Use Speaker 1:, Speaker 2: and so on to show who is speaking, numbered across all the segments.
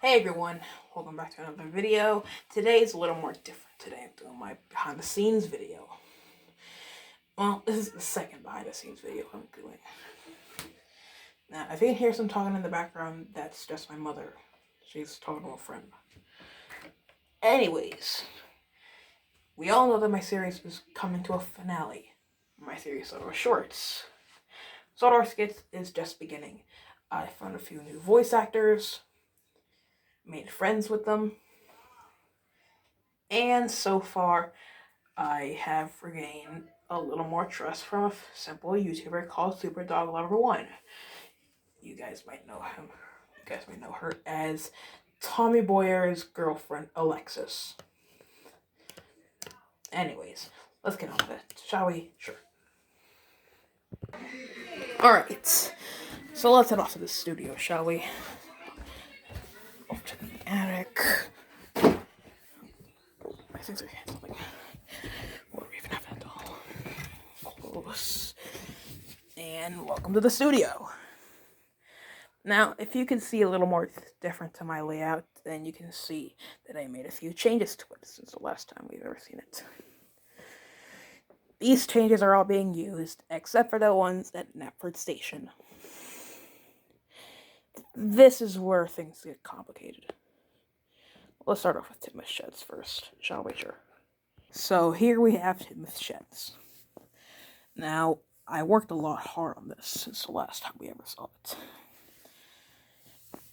Speaker 1: Hey everyone, welcome back to another video. Today is a little more different. Today I'm doing my behind the scenes video. Well, this is the second behind the scenes video I'm doing. Now, if you can hear some talking in the background, that's just my mother. She's talking to a friend. Anyways, we all know that my series is coming to a finale. My series Sodor Shorts. Sodor Skits is just beginning. I found a few new voice actors, made friends with them, and so far I have regained a little more trust from a simple YouTuber called Super Dog Lover 1. You guys might know him. You guys might know her as Tommy Boyer's girlfriend, Alexis. Anyways, let's get on with it, shall we? Sure. Alright, so let's head off to the studio, shall we? Off to the attic. My things are something. What do we even have that doll? Close. And welcome to the studio. Now, if you can see a little more different to my layout, then you can see that I made a few changes to it since the last time we've ever seen it. These changes are all being used, except for the ones at Knapford Station. This is where things get complicated. Let's start off with Titmus Sheds first, shall we? Sure. So here we have Titmus Sheds. Now, I worked a lot hard on this since the last time we ever saw it.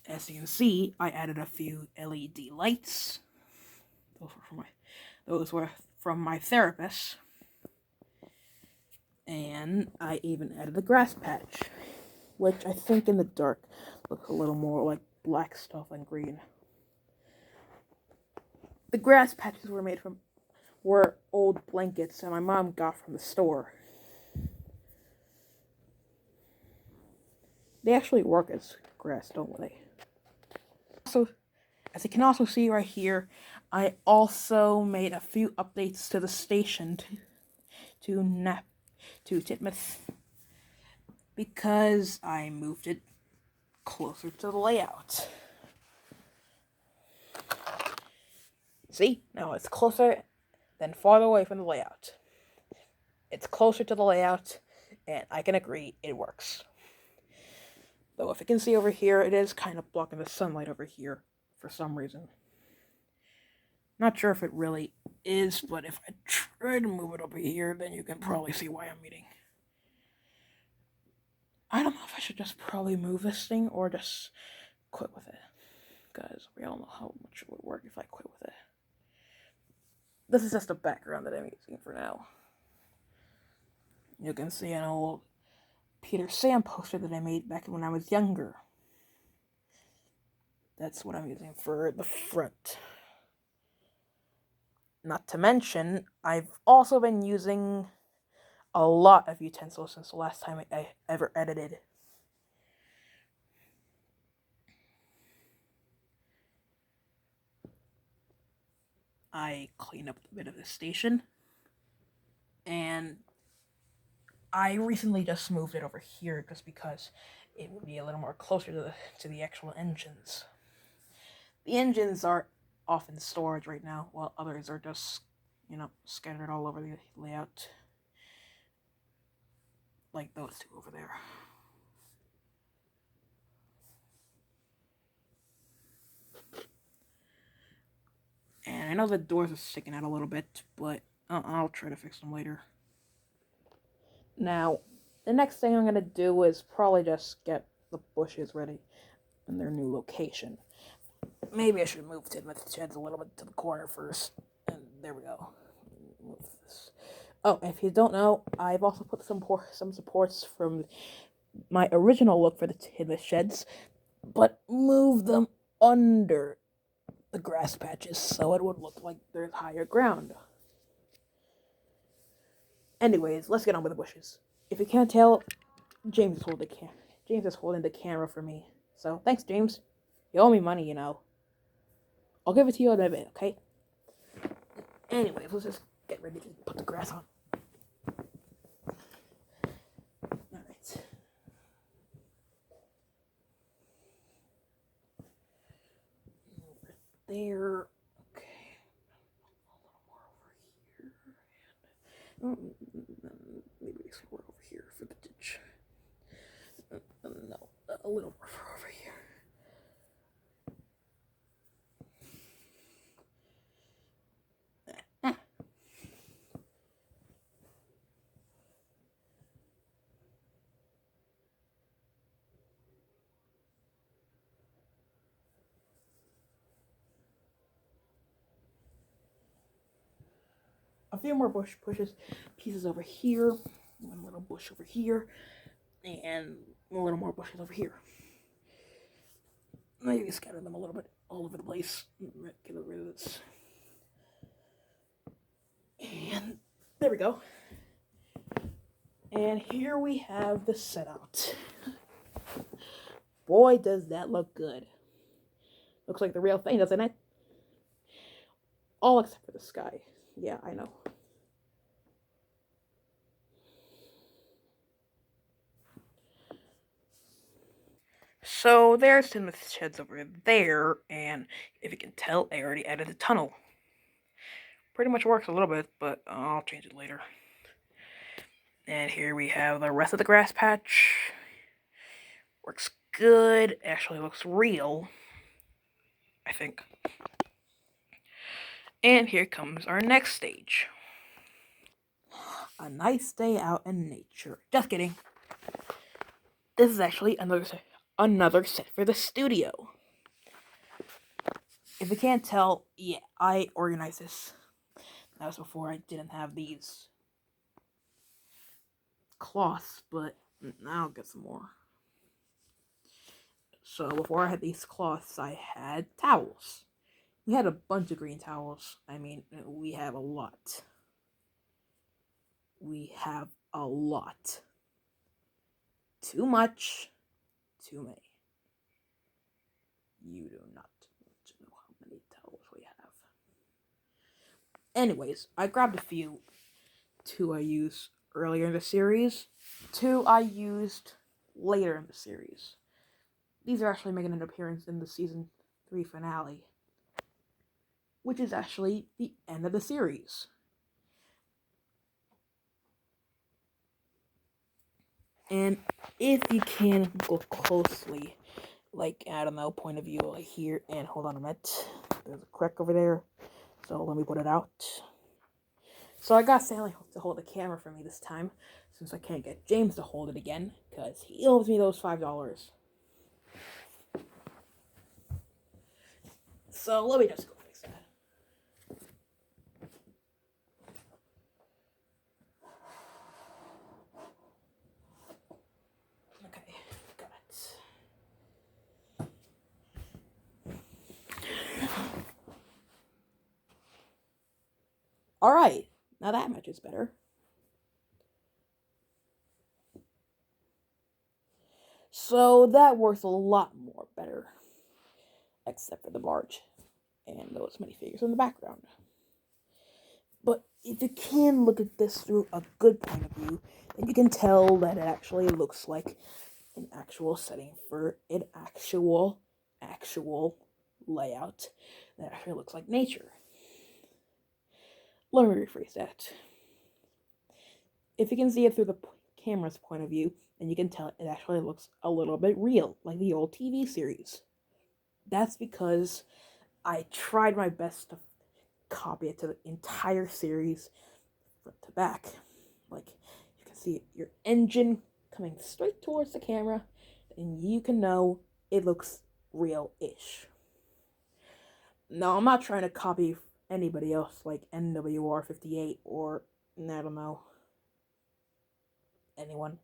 Speaker 1: As you can see, I added a few LED lights. Those were from my therapist. And I even added a grass patch, which I think in the dark looks a little more like black stuff than green. The grass patches were old blankets that my mom got from the store. They actually work as grass, don't they? So, as you can also see right here, I also made a few updates to the station to Titmus, because I moved it closer to the layout. See? Now it's closer than farther away from the layout. It's closer to the layout, and I can agree, it works. Though if you can see over here, it is kind of blocking the sunlight over here for some reason. Not sure if it really is, but if I try to move it over here, then you can probably see why I'm meeting. I don't know if I should just probably move this thing or just quit with it. Guys, we all know how much it would work if I quit with it. This is just a background that I'm using for now. You can see an old Peter Sam poster that I made back when I was younger. That's what I'm using for the front. Not to mention, I've also been using a lot of utensils since the last time I ever edited. I cleaned up a bit of the station, and I recently just moved it over here just because it would be a little more closer to the actual engines. The engines are off in storage right now, while others are just, scattered all over the layout. Like those two over there. And I know the doors are sticking out a little bit, but I'll try to fix them later. Now, the next thing I'm going to do is probably just get the bushes ready in their new location. Maybe I should move Titmus Sheds a little bit to the corner first. And there we go. Move this. Oh, and if you don't know, I've also put some supports from my original look for the Titmus Sheds, but move them under the grass patches so it would look like there's higher ground. Anyways, let's get on with the bushes. If you can't tell, James is holding the camera for me. So, thanks, James. You owe me money, I'll give it to you in a bit, okay? Anyways, let's just get ready to put the grass on. Alright. there. Okay. A little more over here. Maybe some more over here for the ditch. No, a little more over here. A few more pieces over here, one little bush over here, and a little more bushes over here. Maybe scatter them a little bit all over the place. Get rid of this. And there we go. And here we have the set out. Boy, does that look good. Looks like the real thing, doesn't it? All except for the sky. Yeah, I know. So there's Tinmouth Sheds over there, and if you can tell, I already added a tunnel. Pretty much works a little bit, but I'll change it later. And here we have the rest of the grass patch. Works good. Actually looks real, I think. And here comes our next stage. A nice day out in nature. Just kidding. This is actually another set for the studio. If you can't tell, yeah, I organized this. That was before I didn't have these cloths, but now I'll get some more. So before I had these cloths, I had towels. We had a bunch of green towels. I mean, we have a lot. We have a lot. Too much, too many. You do not want to know how many towels we have. Anyways, I grabbed a few. 2 I used earlier in the series. 2 I used later in the series. These are actually making an appearance in the season 3 finale, which is actually the end of the series. And if you can look closely, like, I don't know, point of view like here, and hold on a minute, there's a crack over there, so let me put it out. So I got Sally to hold the camera for me this time, since I can't get James to hold it again, because he owes me those $5. So let me just go fix that. Okay, got it. Alright, now that much is better. So that works a lot more better. Except for the barge and those minifigures in the background. But if you can look at this through a good point of view, then you can tell that it actually looks like an actual setting for an actual layout that actually looks like nature. Let me rephrase that. If you can see it through the camera's point of view, then you can tell it actually looks a little bit real, like the old TV series. That's because I tried my best to copy it to the entire series front to back. Like, you can see your engine coming straight towards the camera, and you can know it looks real-ish. Now, I'm not trying to copy anybody else like NWR58 or, I don't know, anyone.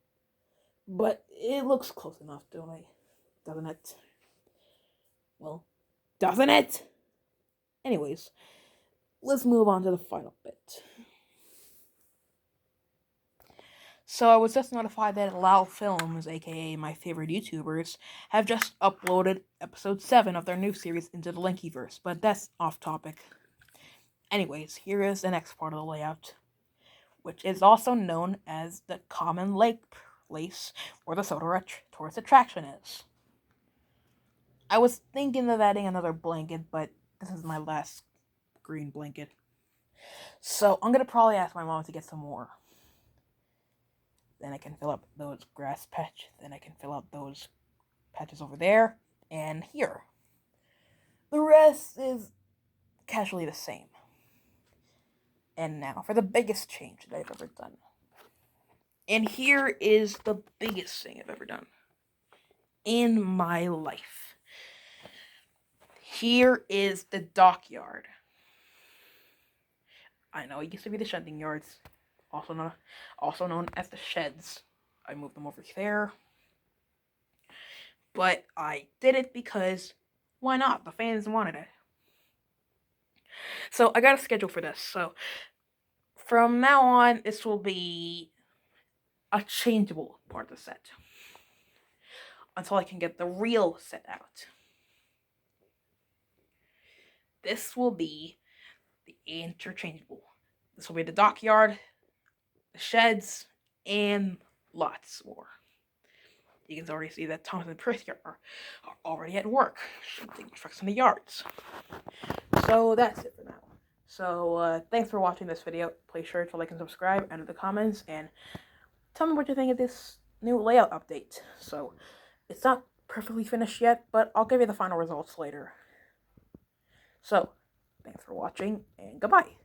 Speaker 1: But it looks close enough, doesn't it? Well, doesn't it? Anyways, let's move on to the final bit. So I was just notified that Lao Films, aka my favorite YouTubers, have just uploaded episode 7 of their new series into the Linkyverse, but that's off topic. Anyways, here is the next part of the layout, which is also known as the common lake place where the sodor tourist attraction is. I was thinking of adding another blanket, but This is my last green blanket. So I'm gonna probably ask my mom to get some more. Then I can fill up those grass patch. Then I can fill up those patches over there and here. The rest is casually the same. And now for the biggest change that I've ever done. And here is the biggest thing I've ever done in my life. Here is the dockyard. I know it used to be the shedding yards, also known as the sheds. I moved them over there. But I did it because why not? The fans wanted it. So I got a schedule for this. So from now on, this will be a changeable part of the set until I can get the real set out. This will be the interchangeable. This will be the dockyard, the sheds, and lots more. You can already see that Thomas and Chris are already at work, shifting trucks in the yards. So that's it for now. So thanks for watching this video. Please sure to like and subscribe, enter the comments, and tell me what you think of this new layout update. So it's not perfectly finished yet, but I'll give you the final results later. So thanks for watching, and goodbye.